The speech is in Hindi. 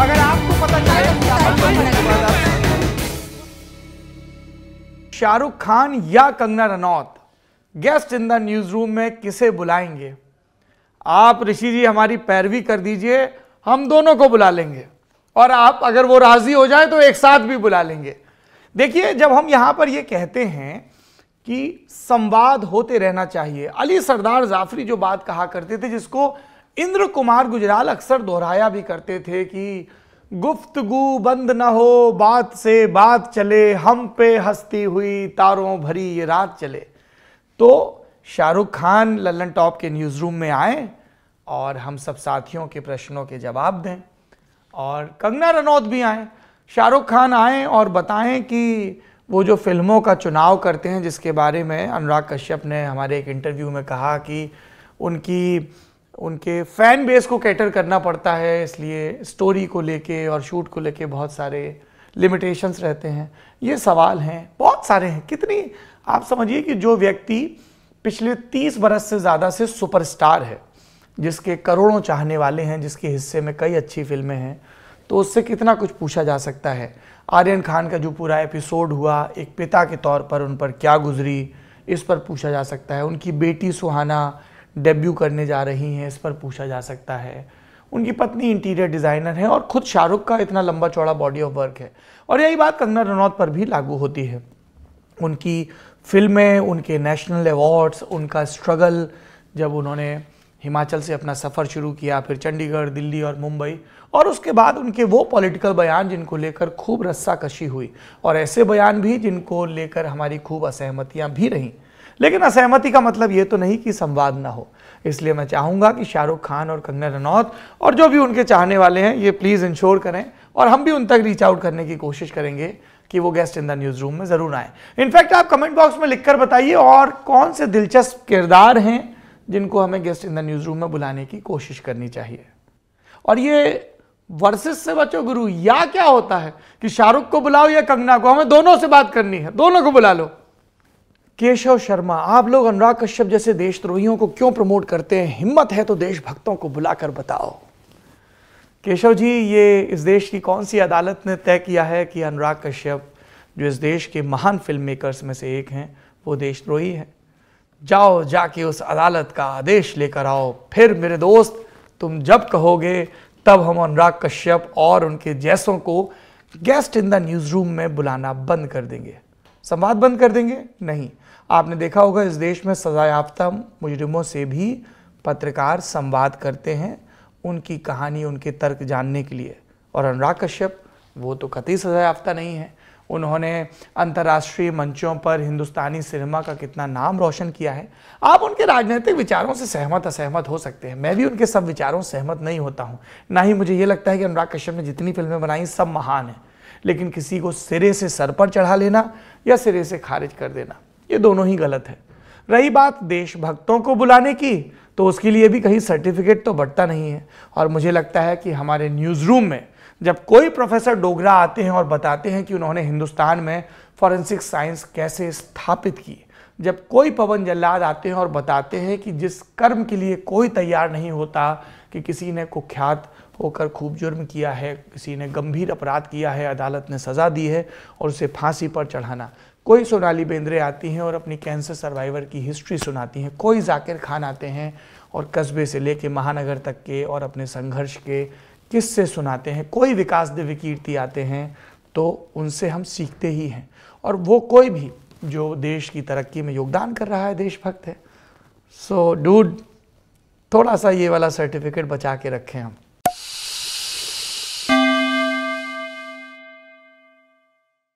अगर आपको पता चले शाहरुख खान या Kangana Ranaut guest in the news room में किसे बुलाएंगे, आप ऋषि जी हमारी पैरवी कर दीजिए, हम दोनों को बुला लेंगे और आप अगर वो राजी हो जाए तो एक साथ भी बुला लेंगे। देखिए, जब हम यहां पर ये कहते हैं कि संवाद होते रहना चाहिए, अली सरदार जाफरी जो बात कहा करते थे, जिसको इंद्र कुमार गुजराल अक्सर दोहराया भी करते थे कि गुफ्तगू बंद न हो, बात से बात चले, हम पे हंसती हुई तारों भरी ये रात चले। तो शाहरुख खान लल्लन टॉप के न्यूज़ रूम में आए और हम सब साथियों के प्रश्नों के जवाब दें, और कंगना रनौत भी आए, शाहरुख खान आए और बताएं कि वो जो फिल्मों का चुनाव करते हैं, जिसके बारे में अनुराग कश्यप ने हमारे एक इंटरव्यू में कहा कि उनके फैन बेस को कैटर करना पड़ता है, इसलिए स्टोरी को लेके और शूट को लेके बहुत सारे लिमिटेशंस रहते हैं। ये सवाल हैं, बहुत सारे हैं। कितनी आप समझिए कि जो व्यक्ति पिछले 30 बरस से ज़्यादा से सुपरस्टार है, जिसके करोड़ों चाहने वाले हैं, जिसके हिस्से में कई अच्छी फिल्में हैं, तो उससे कितना कुछ पूछा जा सकता है। आर्यन खान का जो पूरा एपिसोड हुआ, एक पिता के तौर पर उन पर क्या गुजरी, इस पर पूछा जा सकता है। उनकी बेटी सुहाना डेब्यू करने जा रही हैं, इस पर पूछा जा सकता है। उनकी पत्नी इंटीरियर डिज़ाइनर है और खुद शाहरुख का इतना लंबा चौड़ा बॉडी ऑफ वर्क है। और यही बात कंगना रनौत पर भी लागू होती है। उनकी फिल्में, उनके नेशनल अवार्ड्स, उनका स्ट्रगल, जब उन्होंने हिमाचल से अपना सफ़र शुरू किया, फिर चंडीगढ़, दिल्ली और मुंबई, और उसके बाद उनके वो पॉलिटिकल बयान जिनको लेकर खूब रस्साकशी हुई, और ऐसे बयान भी जिनको लेकर हमारी खूब असहमतियां भी रहीं। लेकिन असहमति का मतलब ये तो नहीं कि संवाद ना हो। इसलिए मैं चाहूँगा कि शाहरुख खान और कंगना रनौत और जो भी उनके चाहने वाले हैं, ये प्लीज़ इंश्योर करें, और हम भी उन तक रीच आउट करने की कोशिश करेंगे कि वो guest in the news room में ज़रूर आए। इनफैक्ट आप कमेंट बॉक्स में लिखकर बताइए और कौन से दिलचस्प किरदार हैं जिनको हमें guest in the news room में बुलाने की कोशिश करनी चाहिए। और ये वर्सेस से बचो गुरु, या क्या होता है कि शाहरुख को बुलाओ या कंगना को, हमें दोनों से बात करनी है, दोनों को बुला लो। केशव शर्मा, आप लोग अनुराग कश्यप जैसे देशद्रोहियों को क्यों प्रमोट करते हैं? हिम्मत है तो देशभक्तों को बुलाकर बताओ। केशव जी, ये इस देश की कौन सी अदालत ने तय किया है कि अनुराग कश्यप, जो इस देश के महान फिल्म मेकर्स में से एक हैं, वो देशद्रोही है? जाओ, जाके उस अदालत का आदेश लेकर आओ, फिर मेरे दोस्त तुम जब कहोगे तब हम अनुराग कश्यप और उनके जैसों को guest in the news room में बुलाना बंद कर देंगे। संवाद बंद कर देंगे? नहीं। आपने देखा होगा इस देश में सजायाफ्ता मुजरिमों से भी पत्रकार संवाद करते हैं, उनकी कहानी, उनके तर्क जानने के लिए। और अनुराग कश्यप वो तो कतई सजायाफ्ता नहीं है। उन्होंने अंतर्राष्ट्रीय मंचों पर हिंदुस्तानी सिनेमा का कितना नाम रोशन किया है। आप उनके राजनीतिक विचारों से सहमत असहमत हो सकते हैं, मैं भी उनके सब विचारों से सहमत नहीं होता हूँ। ना ही मुझे ये लगता है कि अनुराग कश्यप ने जितनी फिल्में बनाई सब महान हैं। लेकिन किसी को सिरे से सर पर चढ़ा लेना या सिरे से खारिज कर देना, ये दोनों ही गलत है। रही बात देशभक्तों को बुलाने की, तो उसके लिए भी कहीं सर्टिफिकेट तो बढ़ता नहीं है। और मुझे लगता है कि हमारे न्यूज़ रूम में जब कोई प्रोफेसर डोगरा आते हैं और बताते हैं कि उन्होंने हिंदुस्तान में फॉरेंसिक साइंस कैसे स्थापित की, जब कोई पवन जल्लाद आते हैं और बताते हैं कि जिस कर्म के लिए कोई तैयार नहीं होता, कि किसी ने कुख्यात होकर खूब जुर्म किया है, किसी ने गंभीर अपराध किया है, अदालत ने सज़ा दी है और उसे फांसी पर चढ़ाना, कोई सोनाली बेंद्रे आती हैं और अपनी कैंसर सर्वाइवर की हिस्ट्री सुनाती हैं, कोई जाकिर खान आते हैं और कस्बे से लेके महानगर तक के और अपने संघर्ष के किस्से सुनाते हैं, कोई विकास दिव्य कीर्ति आते हैं, तो उनसे हम सीखते ही हैं। और वो कोई भी जो देश की तरक्की में योगदान कर रहा है देशभक्त है। सो डूड, थोड़ा सा ये वाला सर्टिफिकेट बचा के रखें हम।